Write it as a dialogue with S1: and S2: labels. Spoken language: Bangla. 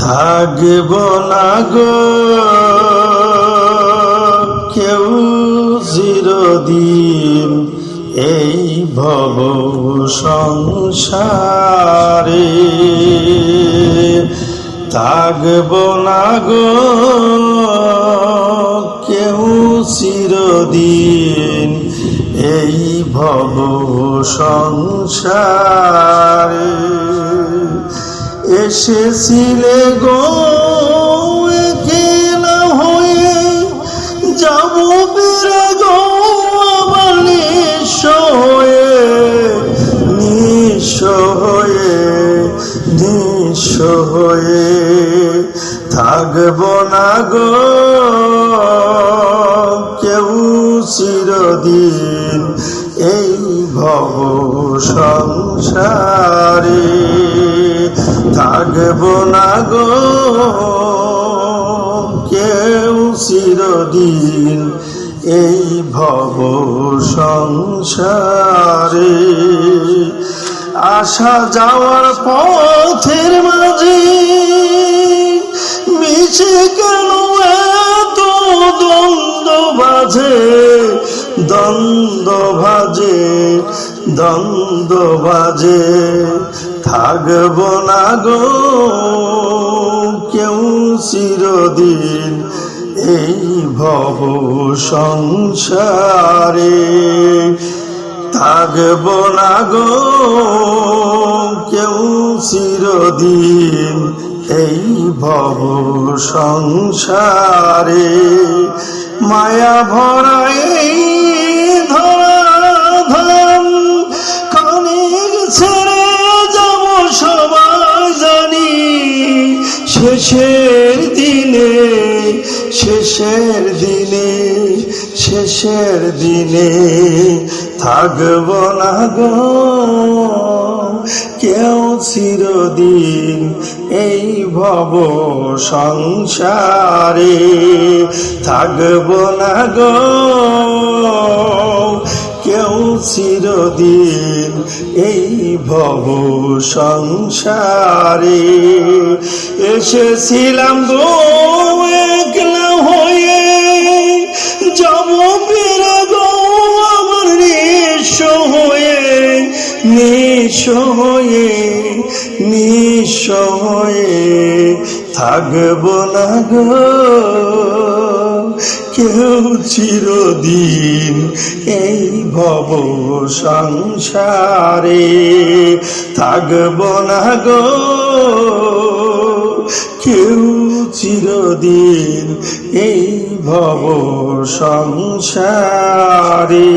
S1: থাকব না গো কেউ চিরদিন এই ভব সংসারে, থাকব না গো কেউ চিরদিন এই ভব সংসারে। এসেছিলে গো একলা হয়ে, যাব বেড়ে গো আমার নিঃস্ব হয়ে, নিঃস্ব হয়ে, নিঃস্ব হয়ে। থাকব না গো কেউ চিরদিন এই ভব সংসারে, থাকব না গো কেউ চিরদিন এই ভব সংসারে। আসা যাওয়ার পথের মাঝে মিশে কেন এত দ্বন্দ্ব বাজে, দ্বন্দ্ব বাজে, দ্বন্দ্ব বাজে। থাকব না গো কেউ চিরদিন এই ভব সংসারে, থাকব না গো কেউ চিরদিন এই ভব সংসারে। মায়া ভরা এই ধরাধাম খানিক ছেড়ে যাব সবাই জানি, শেষের দিনে, শেষের দিনে, শেষের দিনে। থাকব না গো কেউ চিরদিন এই ভব সংসারে, থাকব না গো কেউ চিরদিন এই ভব সংসারে। এসেছিলাম গো একলা হয়ে, যাব বেড়ে গো আমার নিঃস্ব হয়ে, নিঃস্ব হয়ে, নিঃস্ব হয়ে। থাকব না গো কেউ চিরদিন এই ভব সংসারে, থাকব না গো কেউ চিরদিন এই ভব সংসারে।